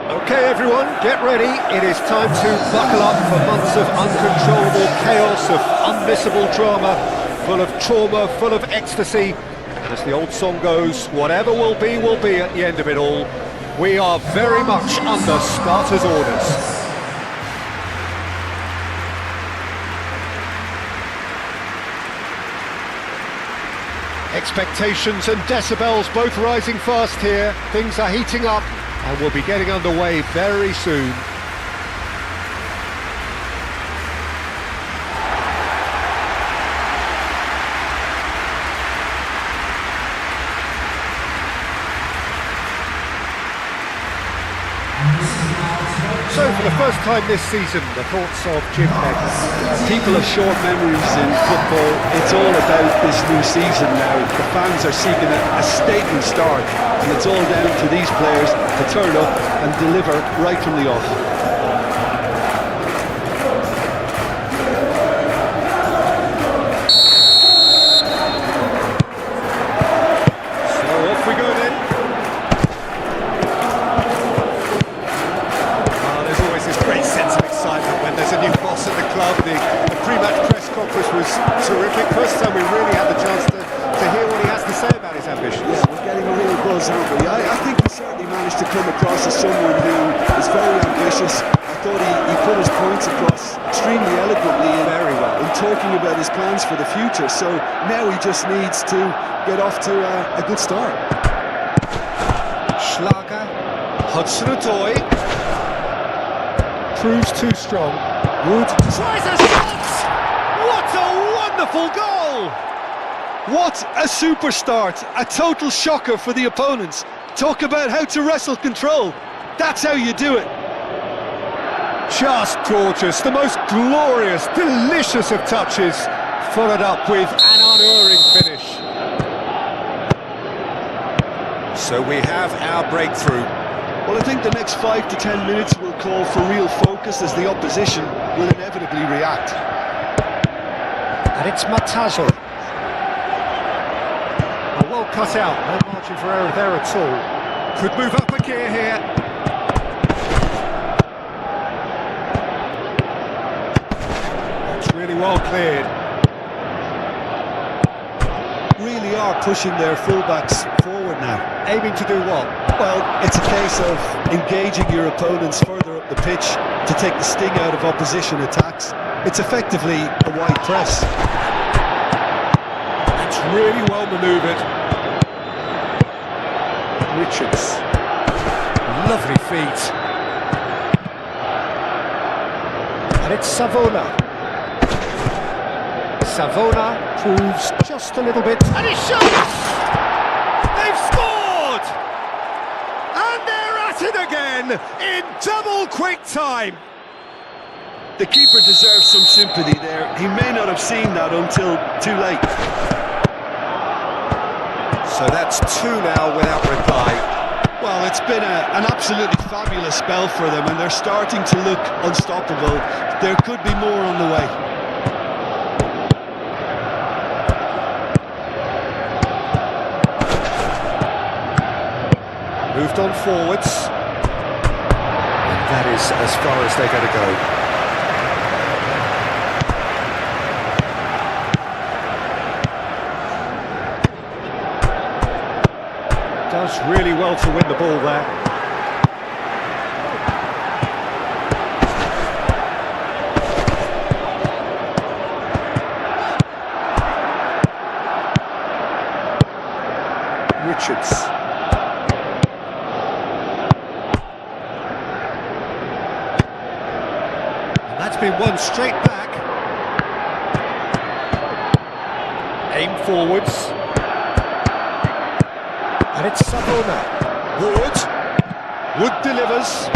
Okay everyone, get ready. It is time to buckle up for months of uncontrollable chaos, of unmissable drama, full of trauma, full of ecstasy. And as the old song goes, whatever will be at the end of it all. We are very much under Sparta's orders. Expectations and decibels both rising fast here. Things are heating up and we'll be getting underway very soon. So for the first time this season, the thoughts of Jim Beglin. People have short memories in football. It's all about this new season now. The fans are seeking a statement start, and it's all down to these players to turn up and deliver right from the off. So off we go then. There's always this great sense of excitement when there's a new boss at the club. The pre-match press conference was terrific. First time we really had the chance to hear what he has to say about his ambitions. Yeah, we're getting a real buzz, aren't we? I think he certainly managed to come across as someone who is very ambitious. I thought he put his points across extremely eloquently in talking about his plans for the future. So now he just needs to get off to a good start. Schlager, Hudson-Odoi, proves too strong. Wood tries a shot! What a wonderful goal! What a super start! A total shocker for the opponents. Talk about how to wrestle control. That's how you do it. Just gorgeous, the most glorious, delicious of touches, followed up with an unerring finish. So we have our breakthrough. Well, I think the next 5 to 10 minutes will call for real focus as the opposition will inevitably react. And it's Matazo. Well cut out, no margin for error there at all. Could move up a gear here. That's really well cleared. Really are pushing their fullbacks forward now. Aiming to do what? Well, it's a case of engaging your opponents further up the pitch to take the sting out of opposition attacks. It's effectively a wide press. That's really well manoeuvred. Richards. Lovely feet. And it's Savona. Savona proves just a little bit. And he shoots! They've scored! And they're at it again in double quick time. The keeper deserves some sympathy there. He may not have seen that until too late. So that's 2 now without reply. Well, it's been an absolutely fabulous spell for them, and they're starting to look unstoppable. There could be more on the way. Moved on forwards. And that is as far as they're going to go. Does really well to win the ball there. Richards. And that's been won straight back. Aim forwards. And it's Savona. Wood delivers.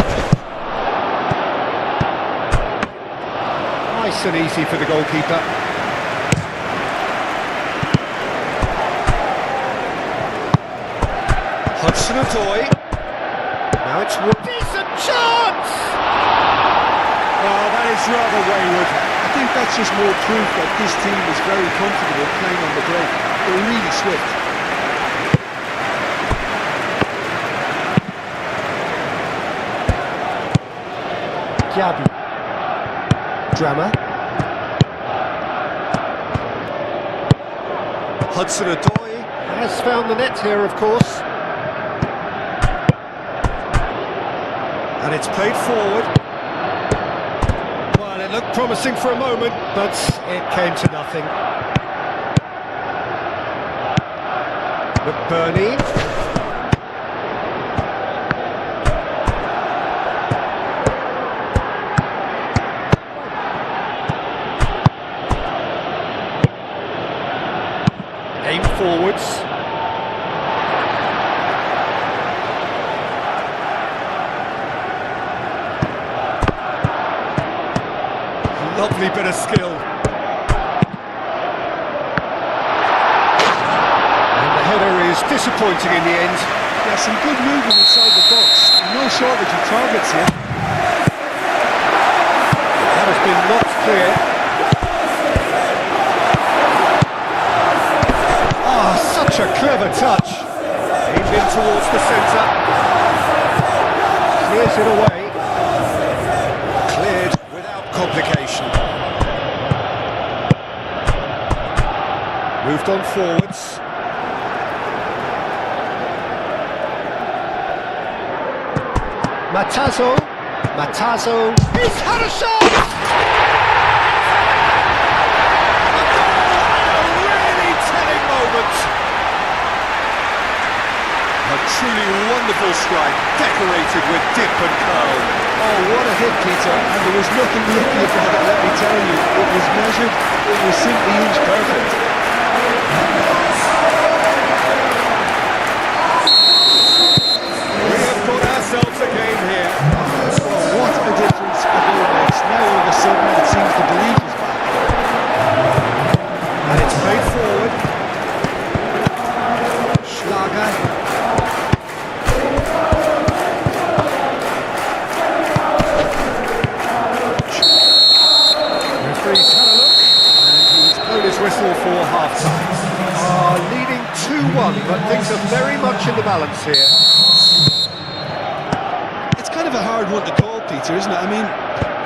Nice and easy for the goalkeeper. Hudson-Odoi. Now it's Wood. Decent chance! Oh, that is rather wayward. I think that's just more proof that this team is very comfortable playing on the break. They're really swift. Gabi. Drama. Hudson-Odoi has found the net here, of course. And it's played forward. Well, it looked promising for a moment, but it came to nothing. McBurney. Aim forwards. Lovely bit of skill. And the header is disappointing in the end. Yeah, some good movement inside the box. No shortage of targets here. That has been knocked clear. Such a clever touch. Aimed in towards the centre. Clears it away. Cleared without complication. Moved on forwards. Matazo. He's had a shot! A truly wonderful strike, decorated with dip and curl. Oh, what a hit, Peter. And there was nothing lucky about it, let me tell you. It was measured, it was simply inch perfect. We have got ourselves a game here. Well, what a difference a goal makes. Now all of a sudden it seems the belief is back. And it's played forward. Schlager. Referee's had a look, and he's blown his whistle for half-time. Leading 2-1, but things are very much in the balance here. It's kind of a hard one to call, Peter, isn't it? I mean,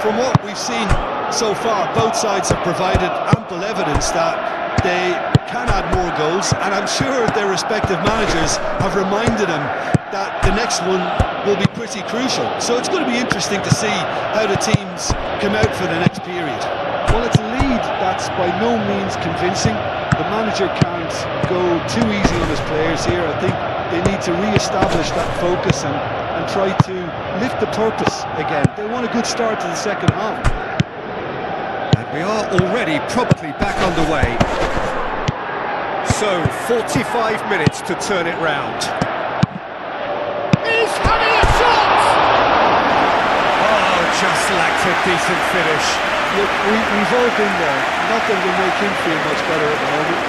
from what we've seen so far, both sides have provided ample evidence that they can add more goals, and I'm sure their respective managers have reminded them that the next one will be pretty crucial. So it's going to be interesting to see how the teams come out for the next period. Well, it's a lead that's by no means convincing. The manager can't go too easy on his players here. I think they need to re-establish that focus and try to lift the purpose again. They want a good start to the second half. And we are already probably back underway. So, 45 minutes to turn it round. He's having a shot! Oh, just lacked a decent finish. Look, we've all been there. Nothing will make him feel much better at the moment.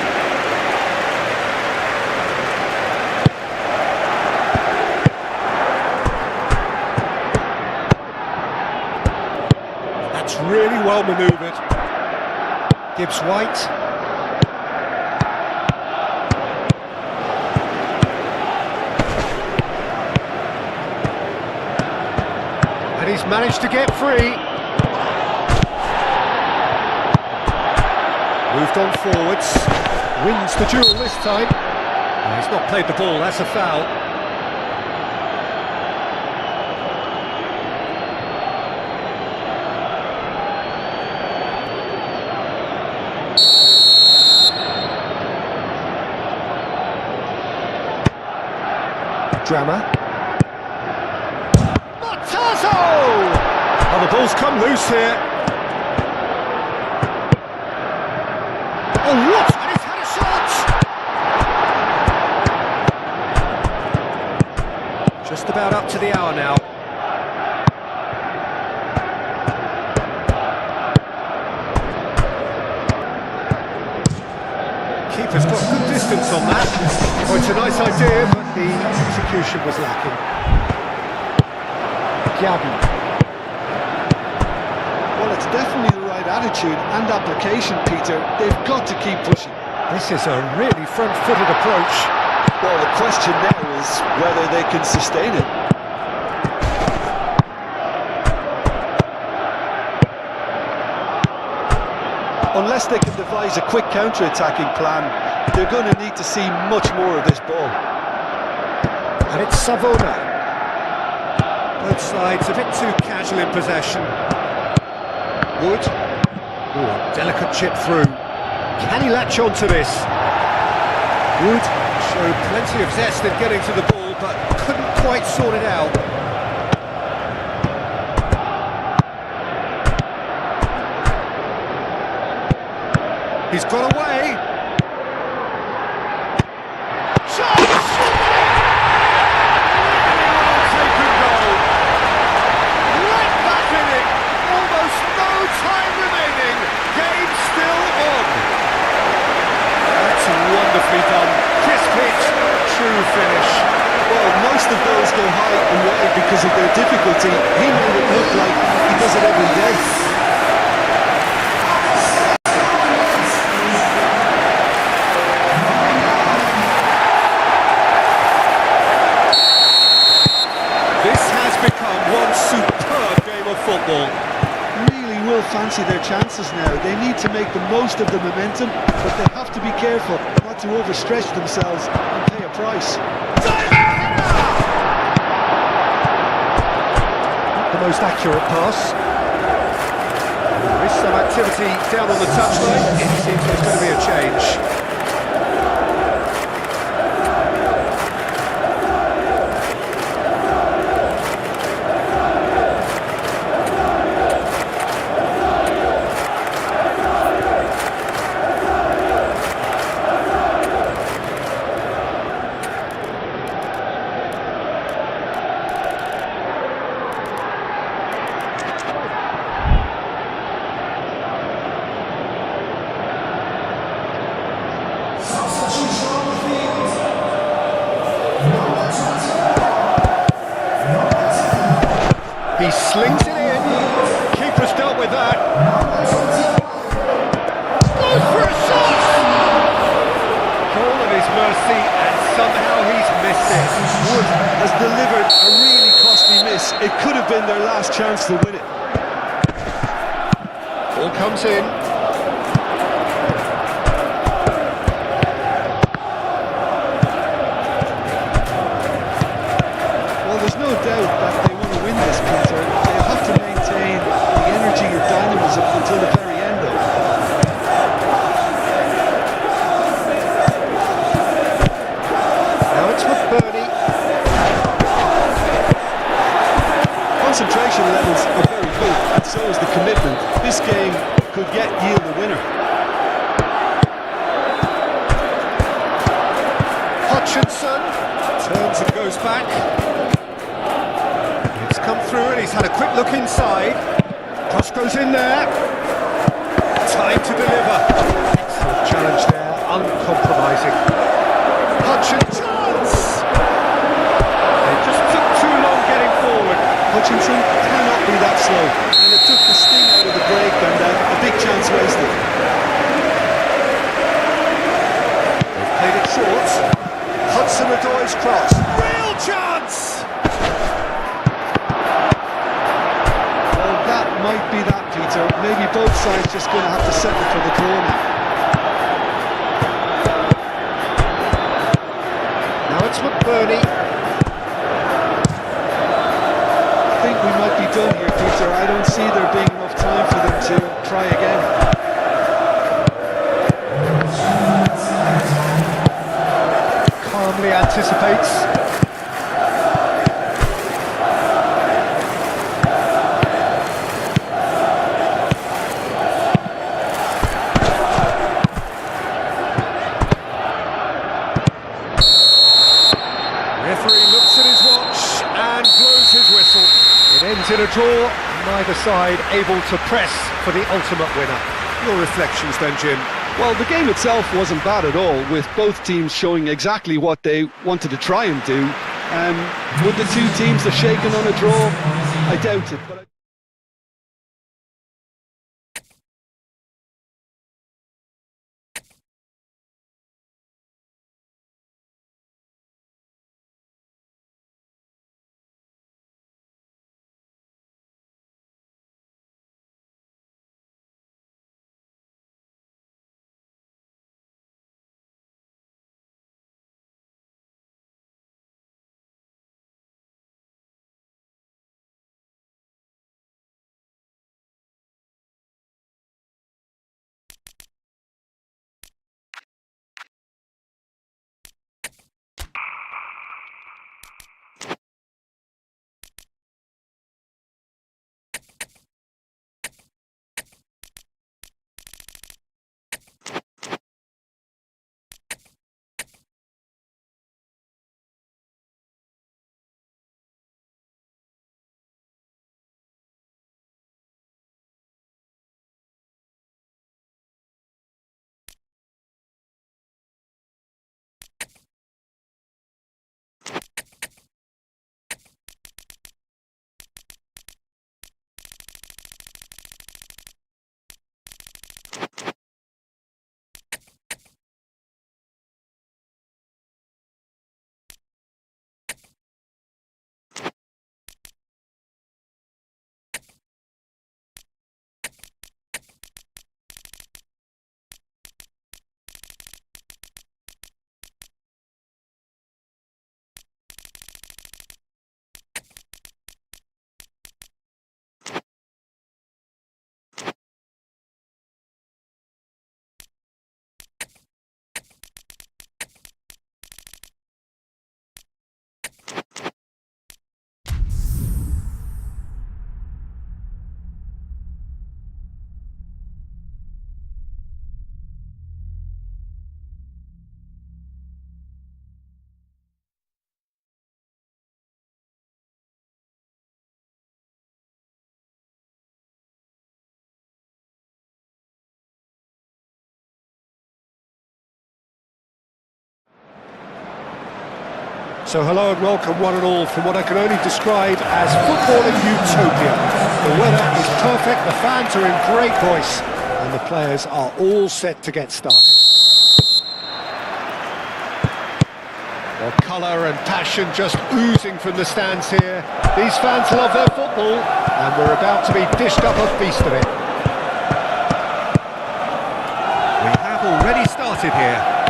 That's really well manoeuvred. Gibbs White. And he's managed to get free. Moved on forwards, wins the duel this time. Oh, he's not played the ball, that's a foul. Drama. Matazo! Oh, the ball's come loose here. Oh, what? And he's had a shot! Just about up to the hour now. Keeper's got good distance on that. Oh, it's a nice idea, but the execution was lacking. Gabi. Well, it's definitely the right attitude and application, Peter. They've got to keep pushing. This is a really front-footed approach. Well, the question now is whether they can sustain it. Unless they can devise a quick counter-attacking plan, they're going to need to see much more of this ball. And it's Savona. Both sides a bit too casual in possession. Wood. Ooh, delicate chip through. Can he latch on to this? Wood showed plenty of zest in getting to the ball, but couldn't quite sort it out. He's got away. Shot! Taken goal. Right back in it. Almost no time remaining. Game still on. That's wonderfully done. Crisp hit, true finish. Well, most of those go high and wide because of their difficulty. He made it look like he does it every day. Superb game of football. Really will fancy their chances now. They need to make the most of the momentum, but they have to be careful not to overstretch themselves and pay a price. Not the most accurate pass. There is some activity down on the touchline. It seems there's going to be a change. He slings it in. Keeper's dealt with that. Goes for a shot! Call at his mercy, and somehow he's missed it. Wood has delivered a really costly miss. It could have been their last chance to win it. Ball comes in. Well, there's no doubt that they want to win this, Peter. They have to maintain the energy and dynamism until the very end of it. Now it's McBurney. Concentration levels are very good, and so is the commitment. This game could yet yield a winner. Hutchinson turns and goes back. It's come through and he's had a quick look inside. Cross goes in there. Time to deliver. Excellent challenge there, uncompromising. Hutchinson! They just took too long getting forward. Hutchinson cannot be that slow, and it took the sting out of the break and a big chance wasted. They've played it short. Hudson-Odoi's cross. Real chance! Well, that might be that, Peter. Maybe both sides just going to have to settle for the draw now. Now it's McBurney. I think we might be done here, Peter. I don't see there being enough time for them to try again. Calmly anticipates. Referee looks at his watch and blows his whistle. It ends in a draw, neither side able to press for the ultimate winner. Your reflections then, Jim? Well, the game itself wasn't bad at all, with both teams showing exactly what they wanted to try and do. Would the two teams have shaken on a draw? I doubt it. But So hello and welcome one and all from what I can only describe as footballing utopia. The weather is perfect, the fans are in great voice, and the players are all set to get started. Well, colour and passion just oozing from the stands here. These fans love their football, and we're about to be dished up a feast of it. We have already started here.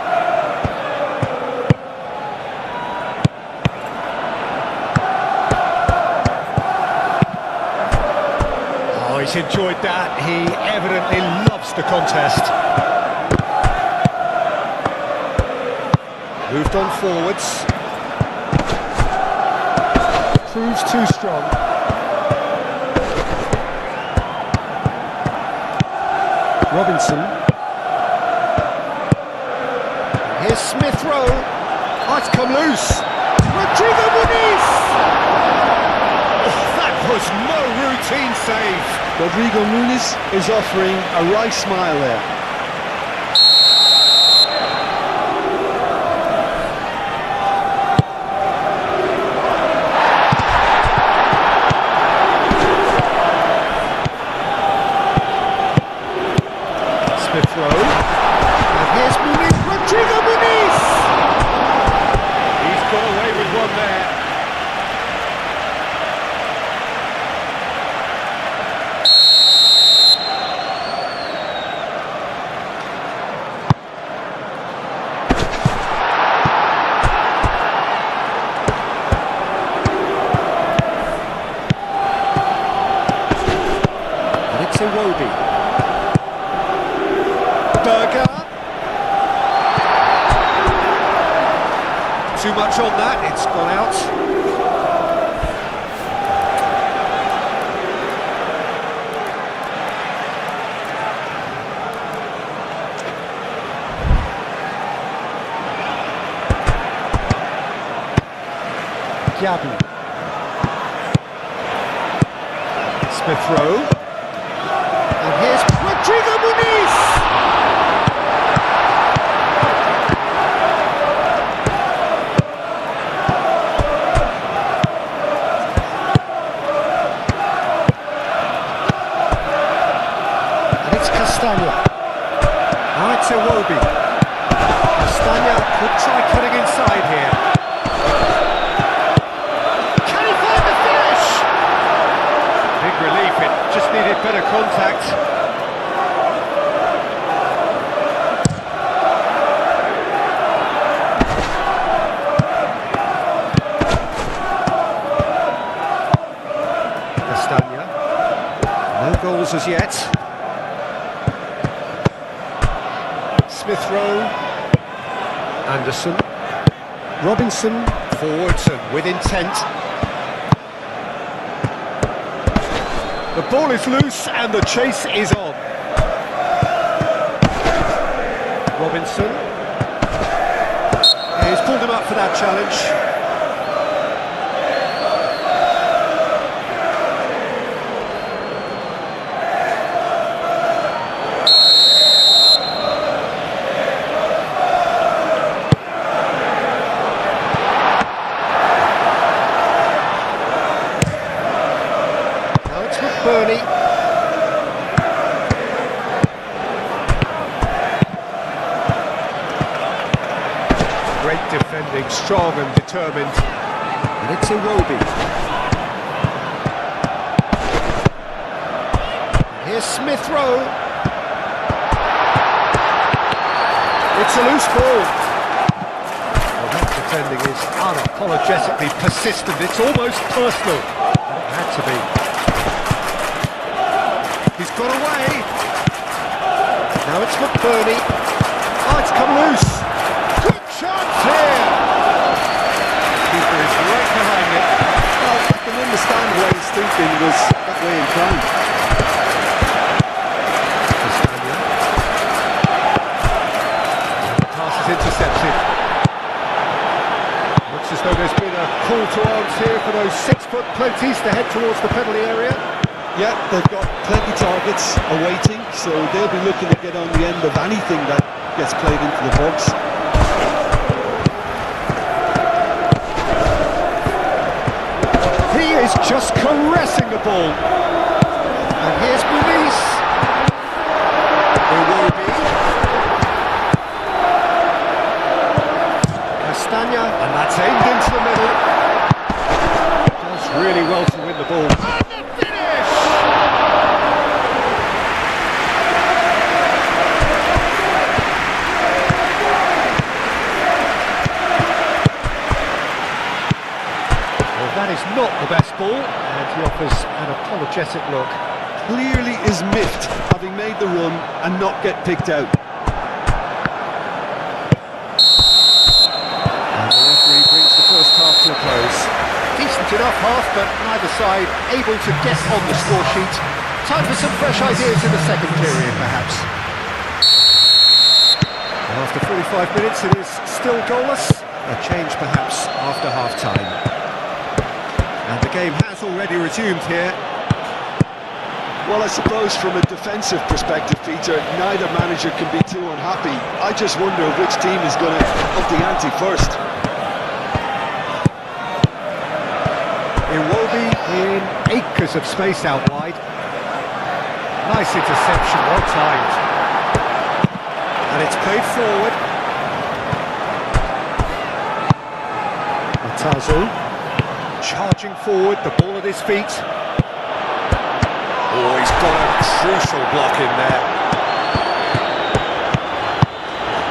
Oh, he's enjoyed that. He evidently loves the contest. Moved on forwards. Proves too strong. Robinson. Here's Smith Rowe. Oh, it's come loose. Rodrigo Muniz! Oh, that was no routine save. Rodrigo Muniz is offering a wry smile there. Smith Rowe. And here's Muniz. Rodrigo Muniz! He's got away with one there. And it's Iwobi. Berger. Too much on that, it's gone out. Gabby. Smith Rowe. And here's Rodrigo Muniz! Castagna. Now it's Iwobi. Castagna could try cutting inside here. Can he find the finish? Big relief, it just needed better contact. Castagna. No goals as yet. Smith Rowe, Anderson, Robinson, forwards and with intent. The ball is loose and the chase is on. Robinson, he's pulled him up for that challenge. Bernie. Great defending, strong and determined. And it's Iwobi. Here's Smith Rowe. It's a loose ball. Well, that defending is unapologetically persistent. It's almost personal. It had to be. He's got away. Now it's McBurney. Oh, it's come loose. Good chance here. Keeper is right behind it. Well, I can understand why his thinking was that way inclined. Castagna. The pass is intercepted. Looks as though there's been a call to arms here for those 6-foot plenties to head towards the penalty area. Yeah, they've got plenty targets awaiting, so they'll be looking to get on the end of anything that gets played into the box. is just caressing the ball. And here's Muniz. Iwobi. Castagna, and that's aimed into the middle. Does really well to win the ball. And the finish! Well, that is not the best ball, and he offers an apologetic look. Clearly is miffed, having made the run and not get picked out. And the referee brings the first half to a close. Decent enough half, but neither side able to get on the score sheet. Time for some fresh ideas in the second period, perhaps. And after 45 minutes, it is still goalless. A change, perhaps, after half-time. And the game has already resumed here. Well, I suppose from a defensive perspective, Peter, neither manager can be too unhappy. I just wonder which team is going to up the ante first. Iwobi in acres of space out wide. Nice interception, well timed. And it's played forward. Matazo charging forward, the ball at his feet. Oh, he's got a crucial block in there.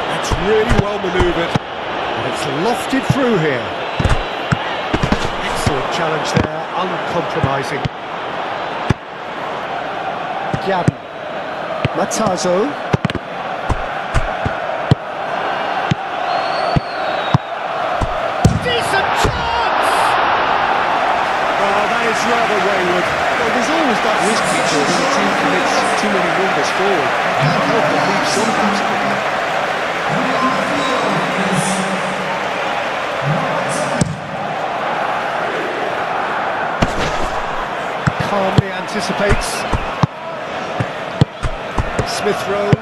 That's really well manoeuvred. And it's lofted through here. Excellent challenge there, uncompromising. Gabby. Matazo. Decent chance! Oh, that is rather wayward. Well, there's always that risk, Peter, when a team commits too many numbers forward. You can't help but leave some gaps in the gap. Calmly anticipates. Smith Rowe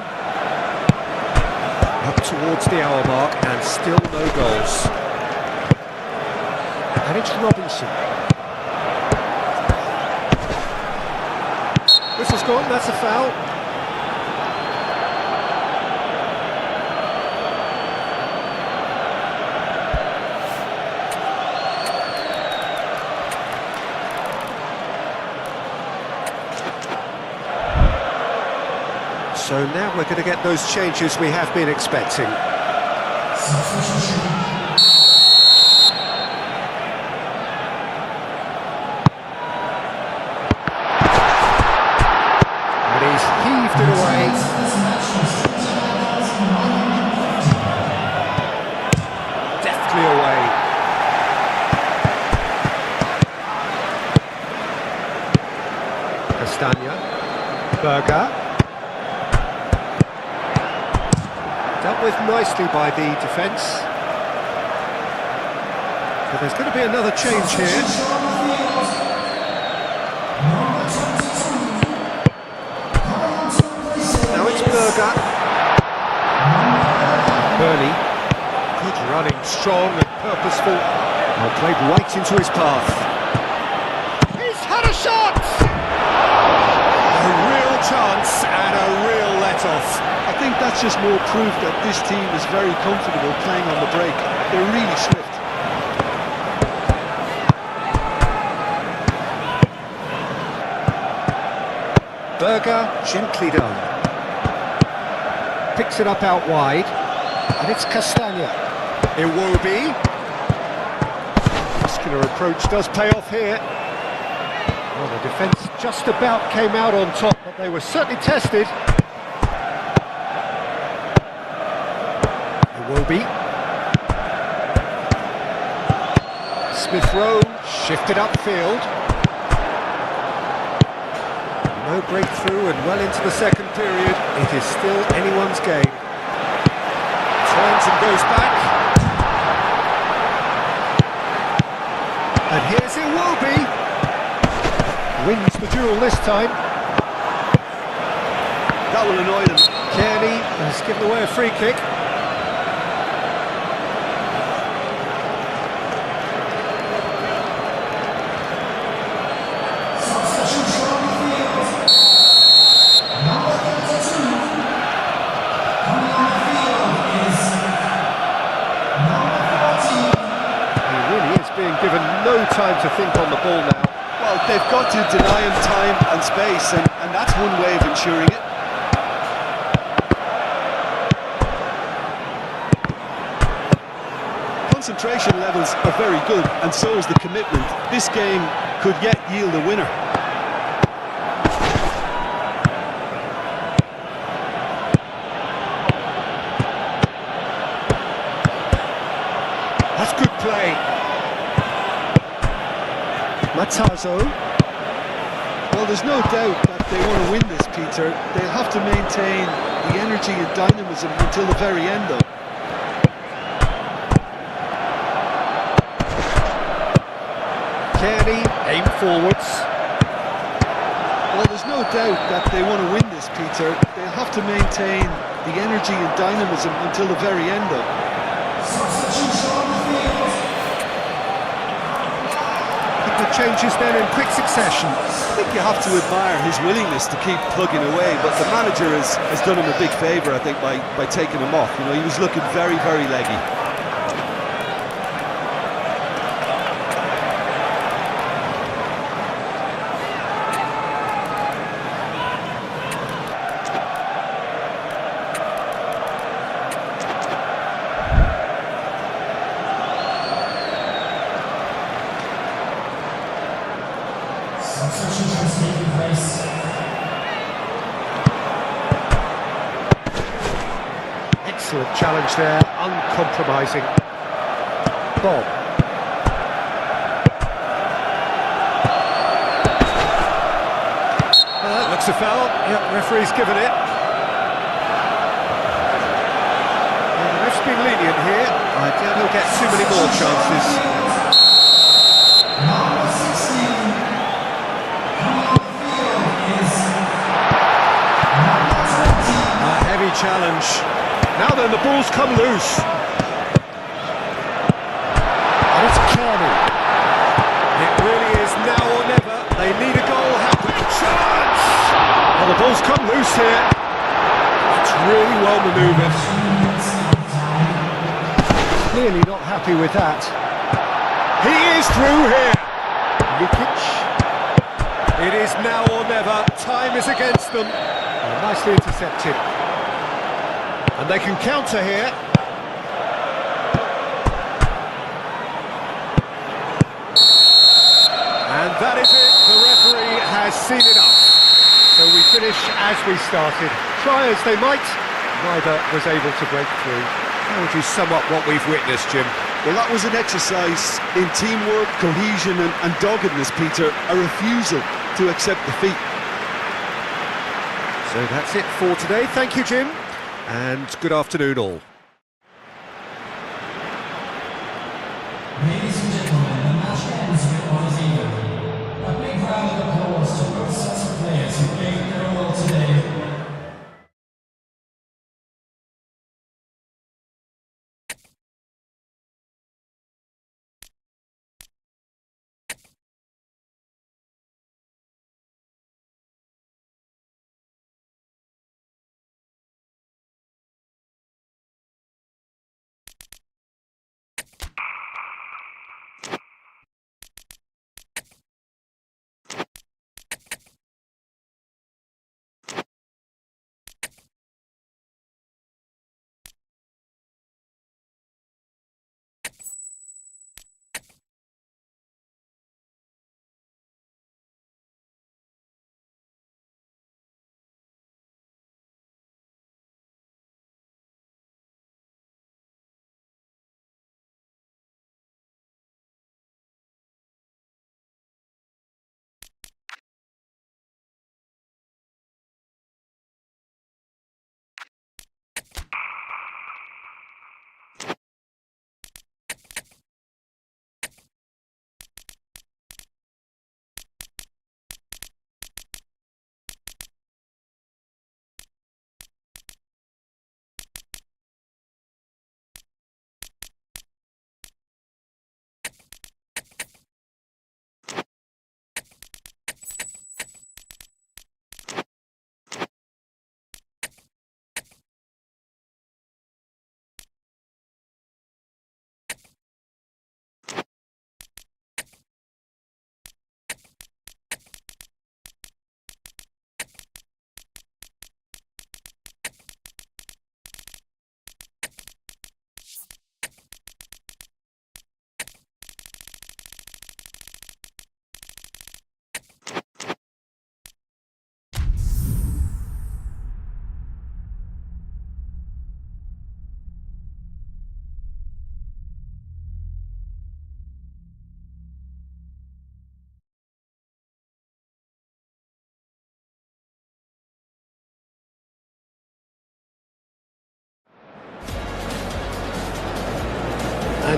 up towards the hour mark and still no goals. And it's Robinson. Whistle's gone, that's a foul. So now we're going to get those changes we have been expecting. And he's heaved it away. Deftly away. Castagna. Berger. Dealt with nicely by the defence. But there's going to be another change here. Now it's Berger. Burnley. Good running, strong and purposeful. Well, played right into his path. He's had a shot! A real chance and a real let-off. I think that's just more proof that this team is very comfortable playing on the break. They're really swift. Berger, gently done. Picks it up out wide. And it's Castagna. Iwobi. Muscular approach does pay off here. Well, the defence just about came out on top, but they were certainly tested. Iwobi. Smith Rowe shifted upfield. No breakthrough and well into the second period. It is still anyone's game. Turns and goes back. And here's Iwobi. Wins the duel this time. That will annoy them. Kearney has given away a free kick. to think on the ball now. Well, they've got to deny him time and space, and that's one way of ensuring it. Concentration levels are very good, and so is the commitment. This game could yet yield a winner. That's good play. Matazo. Well, there's no doubt that they want to win this, Peter. They'll have to maintain the energy and dynamism until the very end, though. Kearney, aim forwards. Well, there's no doubt that they want to win this, Peter. They'll have to maintain the energy and dynamism until the very end, though. The changes then in quick succession. I think you have to admire his willingness to keep plugging away, but the manager has done him a big favour, I think, by taking him off. You know, he was looking very, very leggy. Excellent challenge there, uncompromising. Bob. Looks a foul. Yep, referee's given it. And the ref's been lenient here. I doubt he'll get too many more chances. A heavy challenge. Now then, the ball's come loose. And it's Kearney. It really is now or never. They need a goal. How big a chance! Well, the ball's come loose here. It's really well manoeuvred. Clearly not happy with that. He is through here. Lukic. It is now or never. Time is against them. Nicely intercepted. And they can counter here. And that is it. The referee has seen enough. So we finish as we started. Try as they might, neither was able to break through. How would you sum up what we've witnessed, Jim? Well, that was an exercise in teamwork, cohesion and doggedness, Peter. A refusal to accept defeat. So that's it for today. Thank you, Jim. And good afternoon all.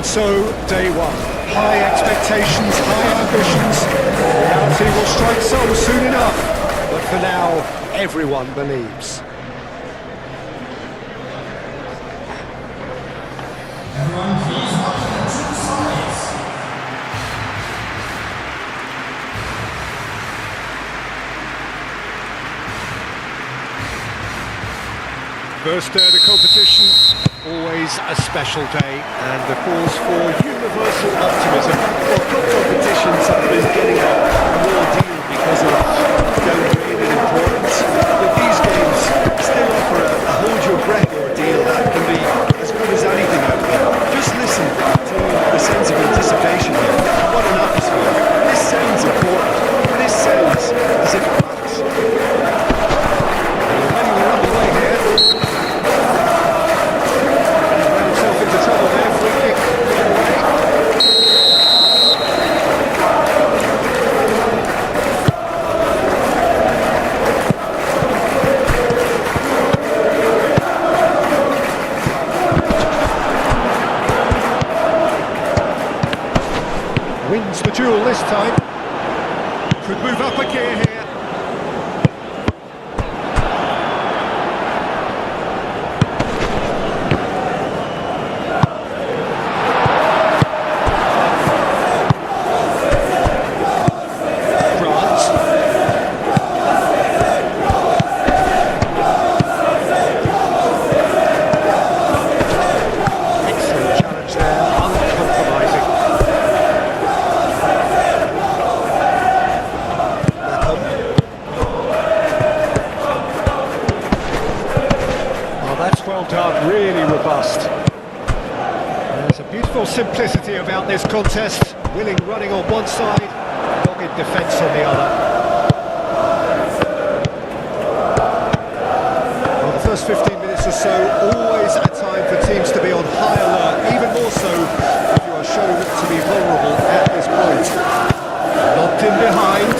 And so, day one. High expectations, high ambitions. Reality will strike some soon enough. But for now, everyone believes. Everyone, please watch the two sides. First day of the competition, always a special day, and a cause for universal optimism. Well, cup competitions have been getting a raw deal because of downgraded importance. But these games still offer a hold-your-breath ordeal that can be as good as anything out there. Just listen to the sense of anticipation here. What an atmosphere. This sounds important. This sounds as if it matters. Well, we're on the way here. Ran himself into trouble there, free kick the other way. Wins the duel this time. Could move up a gear here. Excellent challenge there, uncompromising. Well, that's well done, really robust. There's a beautiful simplicity about this contest. Willing running on one side, dogged defence on the other. Well, the first 15 minutes or so, always a time for teams to be on high alert, even more so if you are shown to be vulnerable at this point. Locked in behind.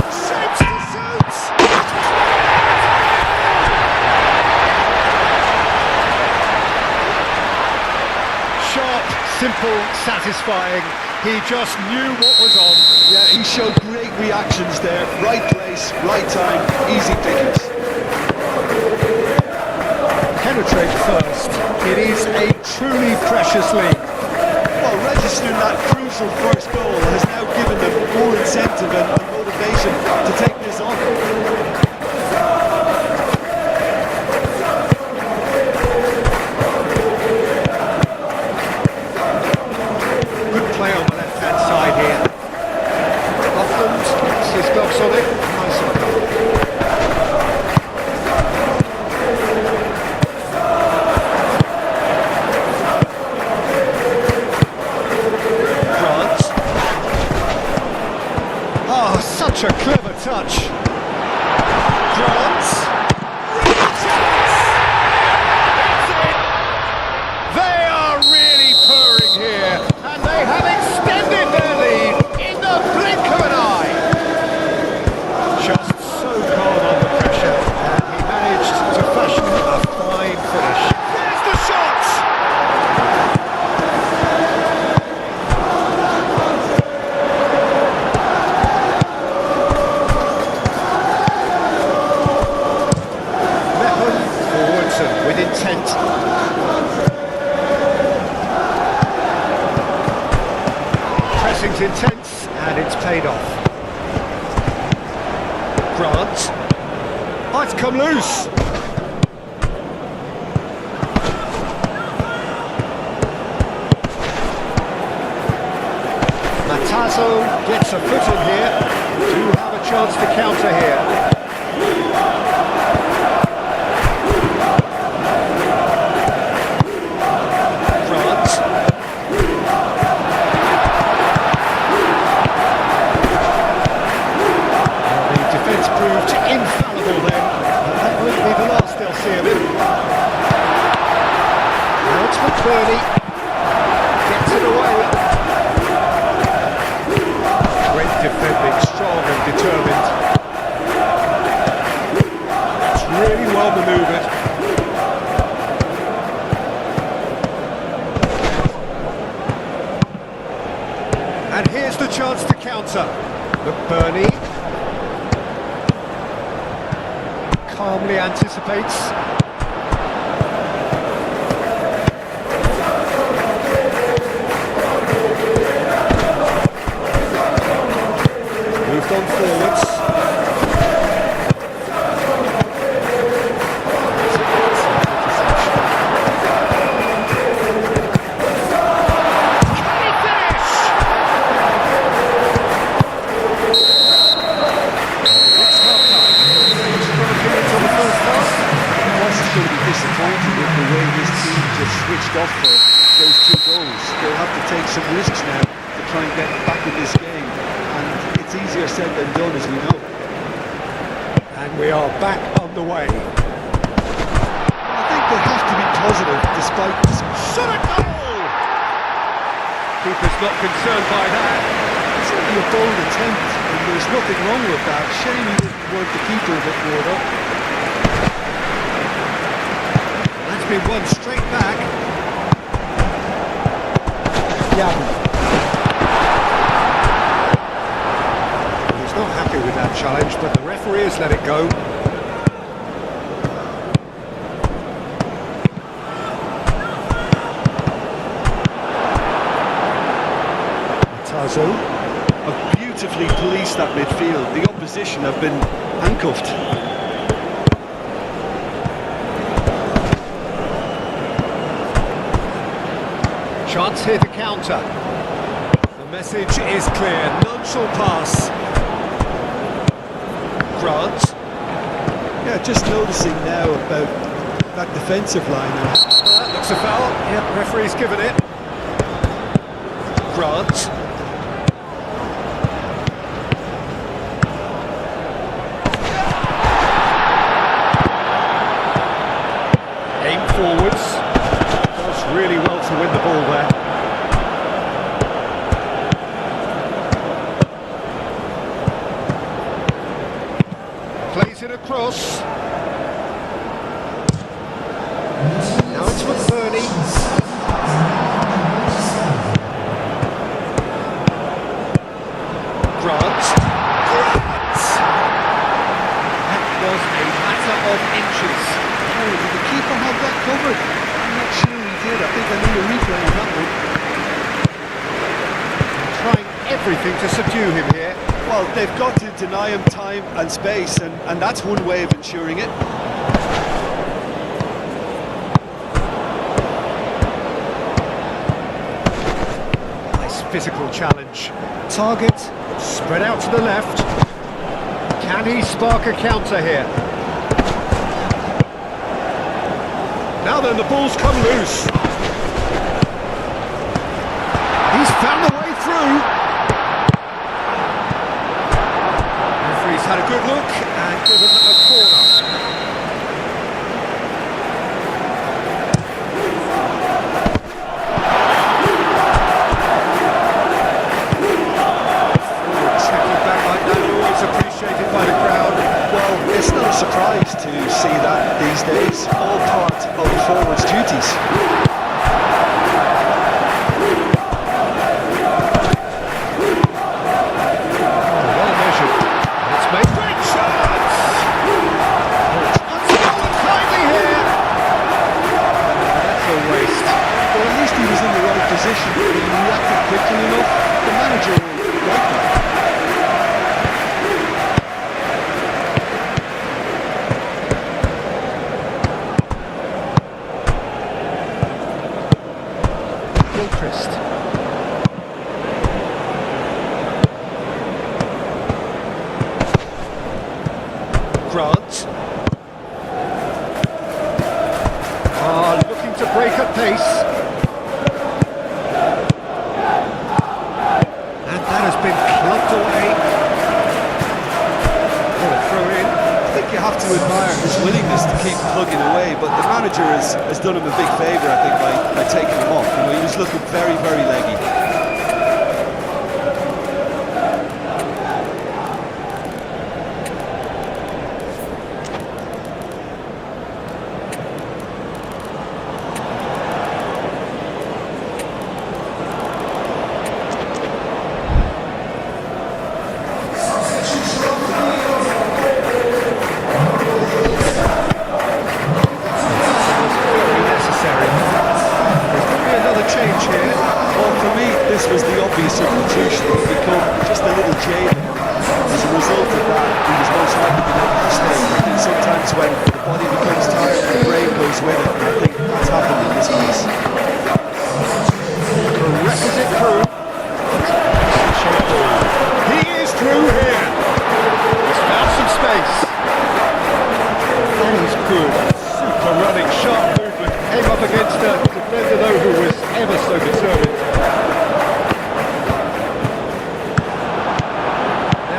Shapes to suits! Sharp, simple, satisfying. He just knew what was on. Yeah, he showed great reactions there. Right place, right time, easy pickings. Penetrate first. It is a truly precious lead. Well, registering that crucial first goal has now given them more incentive and motivation to take this on. Good play on the left-hand side here. Buckland gets his gloves on it. Nice and calm. Grant. Oh, such a clever touch. Grant. They are really purring here, and they have extended their lead in the blink of an eye. Just so calm under pressure, and he managed to fashion a fine finish. There's the shot! Mepham forwards and with intent. Pressing's intense, and it's paid off. Grant. Oh, it's come loose. Matazo gets a foot in here. Do have a chance to counter here. Grant. The defence proved infallible then, and that won't be the last they'll see of him. Now it's McBurney. Gets it away. Great defending, strong and determined. It's really well manoeuvred. to counter. McBurney calmly anticipates. Moved on forwards. Switched off for those 2 goals. They'll have to take some risks now to try and get back in this game, and it's easier said than done, as we know. And we are back on the way. I think they have to be positive despite this. Shot a goal! Keeper's not concerned by that. It's only a bold attempt, and there's nothing wrong with that. Shame he didn't want the keeper a bit more up. That's been won straight back. Yabby. He's not happy with that challenge, but the referee has let it go. Tazo Have beautifully policed that midfield. The opposition have been handcuffed. Chance here to counter. The message is clear. None shall pass. Grant. Yeah, just noticing now about that defensive line. That looks a foul. Yep, referee's given it. Grant. Aim forwards. Does really well to win the ball there. Plays it across. Now it's McBurney. Grant. That was a matter of inches. Oh, did the keeper have that covered? I'm not sure he did. I think I need a replay on that one. Trying everything to subdue him here. Well, they've got to deny him time and space, and that's one way of ensuring it. Nice physical challenge. Target spread out to the left. Can he spark a counter here? Now then, the ball's come loose. He's found the way through. Referee's had a good look and given a corner. Checking back like that, always appreciated by the crowd. Well, it's not a surprise to see that these days. All part of the forward's duties. Well measured. And it's made great chance! Unstolen kindly here! That's a waste. But at least he was in the right position. He reacted quickly enough. The manager will like that. Gilchrist. Grant. Looking to break at pace. And that has been clubbed away. What a throw in. I think you have to admire his willingness to keep plugging away, but the manager has done him a big favour, I think, by taking him off. You know, he was looking very, very leggy.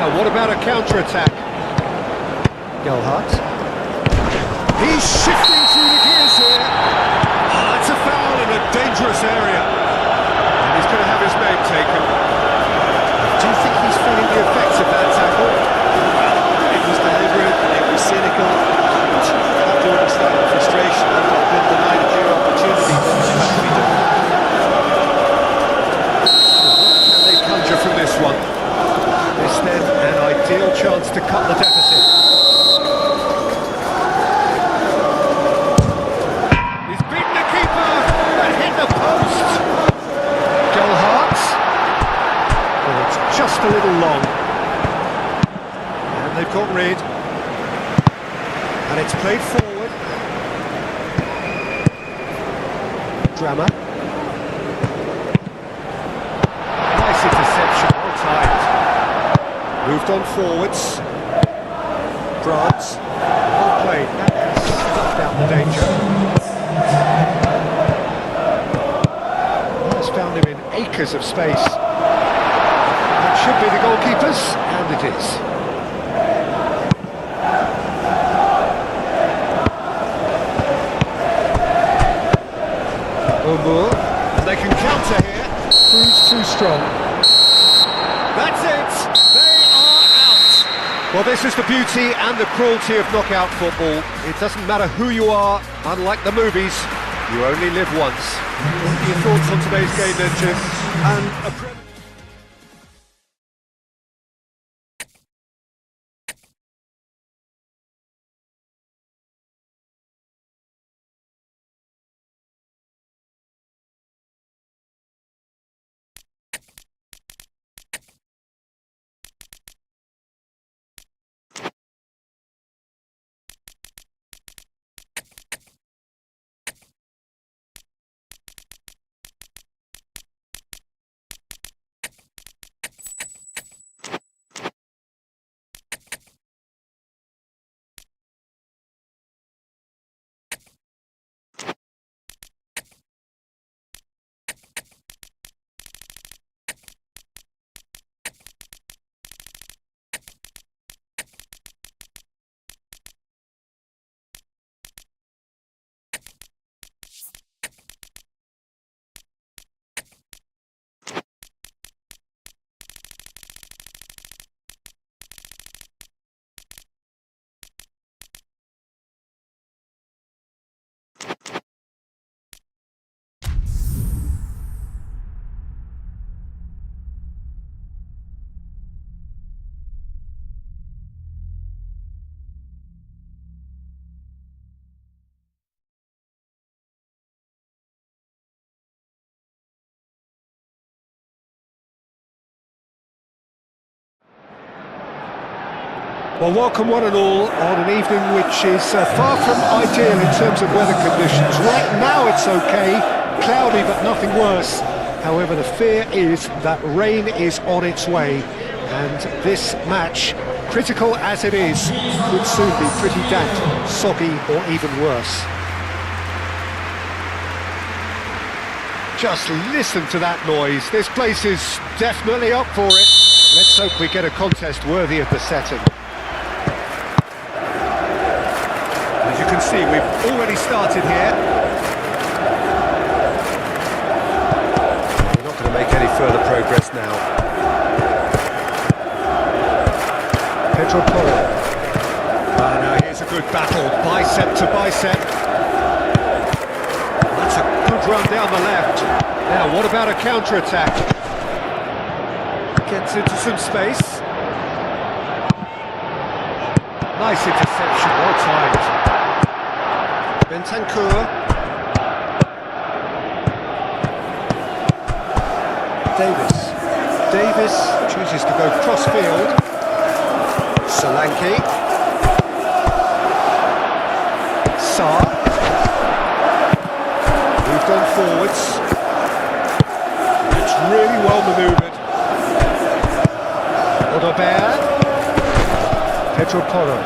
Now, what about a counter-attack? Gelhardt. He's shifting through the gears here. Oh, that's a foul in a dangerous area. And he's going to have his name taken. Do you think he's feeling the effects of that tackle? It was deliberate, it was cynical, and you have to understand the frustration of being denied a clear opportunity, but it had to be done. What can they conjure from this one? This then an ideal chance to cut the deficit. He's beaten the keeper and hit the post. Gelhardt. Oh, it's just a little long. And they've got rid. And it's played forward. Drama. Nice interception, well timed. Moved on forwards. Brands. Well played. That has snuffed out the danger. Has found him in acres of space. That should be the goalkeeper's, and it is. And they can counter here. Proves too strong. That's it. They are out. Well, this is the beauty and the cruelty of knockout football. It doesn't matter who you are. Unlike the movies, you only live once. What are your thoughts on today's game then, Jim? And a Well, welcome one and all on an evening which is far from ideal in terms of weather conditions. Right now it's okay, cloudy but nothing worse. However, the fear is that rain is on its way, and this match, critical as it is, could soon be pretty damp, soggy or even worse. Just listen to that noise. This place is definitely up for it. Let's hope we get a contest worthy of the setting. As you can see, we've already started here. We're not going to make any further progress now. Pedro Porro. Now here's a good battle, bicep to bicep. That's a good run down the left. Now, what about a counter-attack? Gets into some space. Nice interception, well timed. Bentancur. Davis chooses to go cross-field. Solanke. Sarr. Moved on forwards. It's really well manoeuvred. Odobert. Pedro Porro.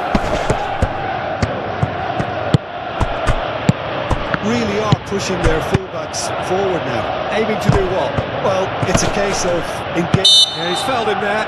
Really are pushing their fullbacks forward now. Aiming to do what? Well, it's a case of engage. Yeah, he's fouled him there.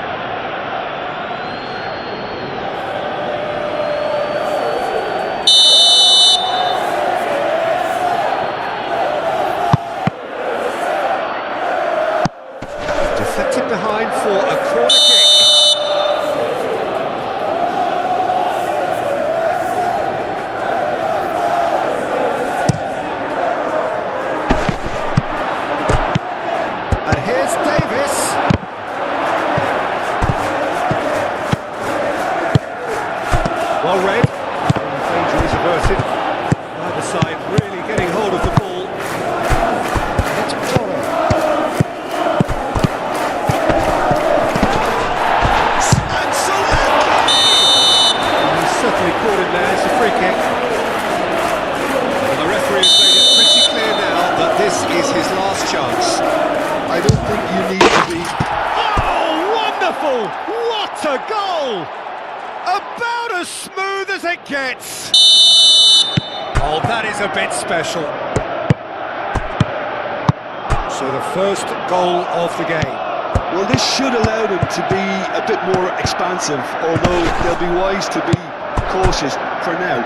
Well read. Danger is averted. Either side really getting hold of the ball. It's Toro. And Solanke! He's certainly caught him there. It's a free kick. And the referee has made it pretty clear now that this is his last chance. I don't think you need to be... Oh, wonderful! What a goal! About as smooth as it gets. Oh, that is a bit special. So the first goal of the game. Well, this should allow them to be a bit more expansive, although they'll be wise to be cautious for now.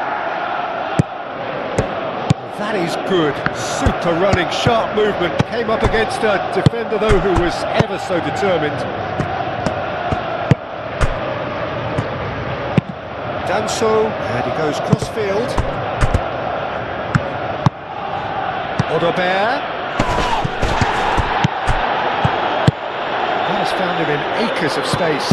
That is good. Super running, sharp movement. Came up against a defender, though, who was ever so determined. Danso, and he goes cross-field. Odobert. That has found him in acres of space.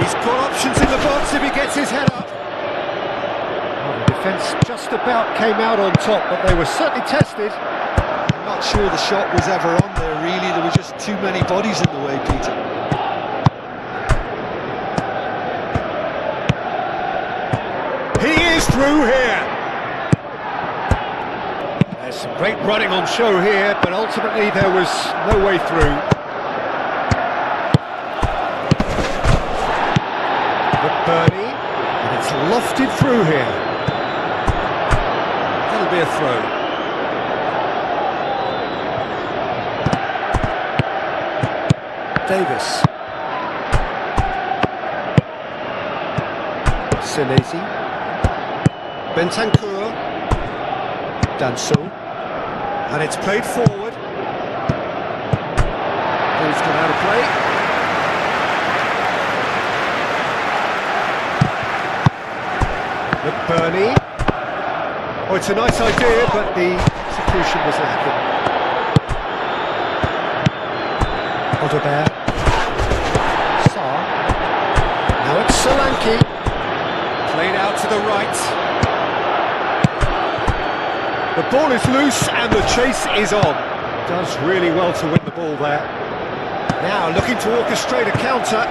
He's got options in the box if he gets his head up. Well, the defence just about came out on top, but they were certainly tested. I'm not sure the shot was ever on there, really. There were just too many bodies in the way, Peter. He is through here. There's some great running on show here, but ultimately there was no way through. McBurney, and it's lofted through here. That'll be a throw. Davis. Senesi. Bentancur, Danso, and it's played forward. Ball's gone out of play. McBurney. Oh, it's a nice idea, but the execution was lacking. Odobert. Sarr. Now it's Solanke. Played out to the right. The ball is loose and the chase is on. Does really well to win the ball there. Now looking to orchestrate a counter.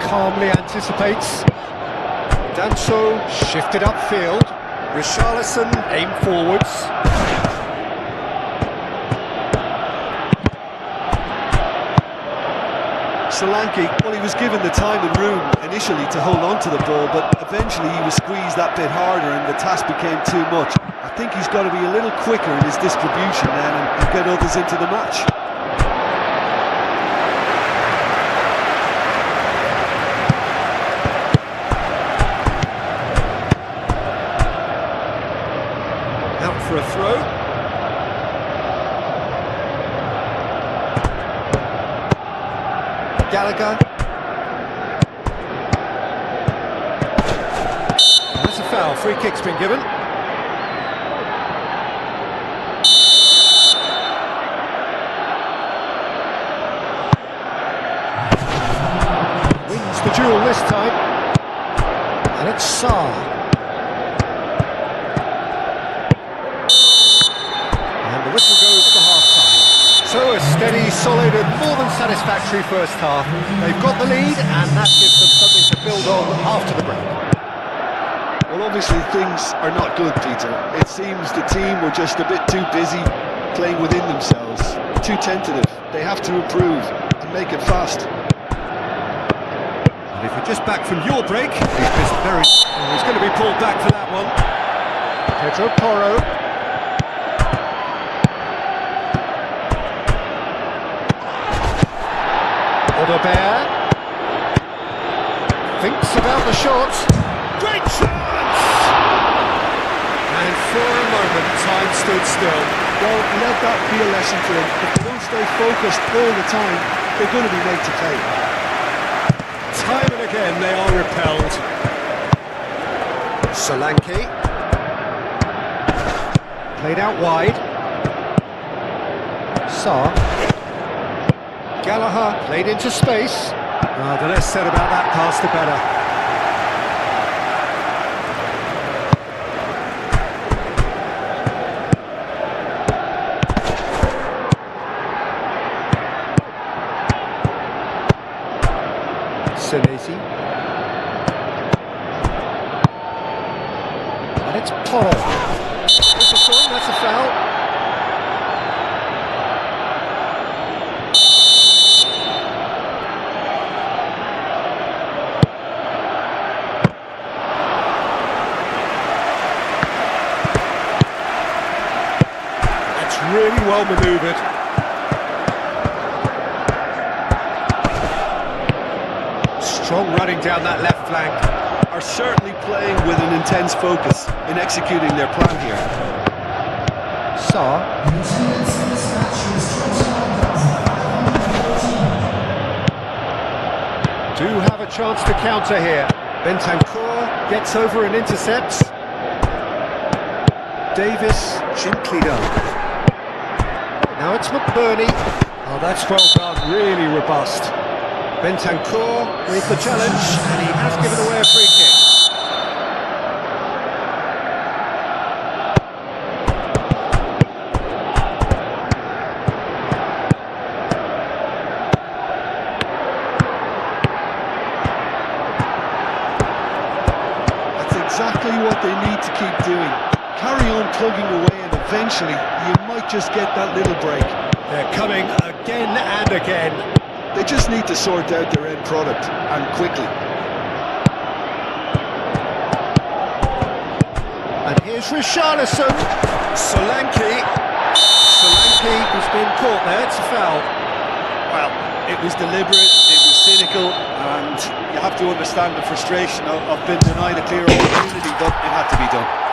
Calmly anticipates. Danso shifted upfield. Richarlison aimed forwards. Solanke, well, he was given the time and room initially to hold on to the ball, but eventually he was squeezed that bit harder and the task became too much. I think he's got to be a little quicker in his distribution then and get others into the match. Out for a throw. Gallagher. That's a foul. Free kick's been given. Wins the duel this time. And it's Sarr. And the whistle goes for half-time. So a steady, solid and more than satisfactory first half. They've got the lead and that gives them something to build on after the break. Well, obviously things are not good, Peter. It seems the team were just a bit too busy playing within themselves, too tentative. They have to improve and make it fast. And if you're just back from your break, he's going to be pulled back for that one. Pedro Porro. Odobert thinks about the shot. Great chance! And for a moment, time stood still. Well, let that be a lesson for them. If they don't stay focused all the time, they're going to be made to pay. Time and again, they are repelled. Solanke. Played out wide. Sarr. Gallagher played into space. The less said about that pass, the better. Senesi. And it's Paul. That's a foul. That's really well manoeuvred. Strong running down that left flank. Are certainly playing with an intense focus in executing their plan here. Sarr. Do have a chance to counter here. Bentancur gets over and intercepts. Davis gently done. Now it's McBurney. Oh, that's well done, really robust. Bentancur with the challenge, and he has given away a free kick. Exactly what they need to keep doing. Carry on plugging away and eventually you might just get that little break. They're coming again and again. They just need to sort out their end product, and quickly. And here's Richarlison. Solanke has been caught there, it's a foul. Well, it was deliberate, it was cynical, and you have to understand the frustration of being denied a clear opportunity, but it had to be done.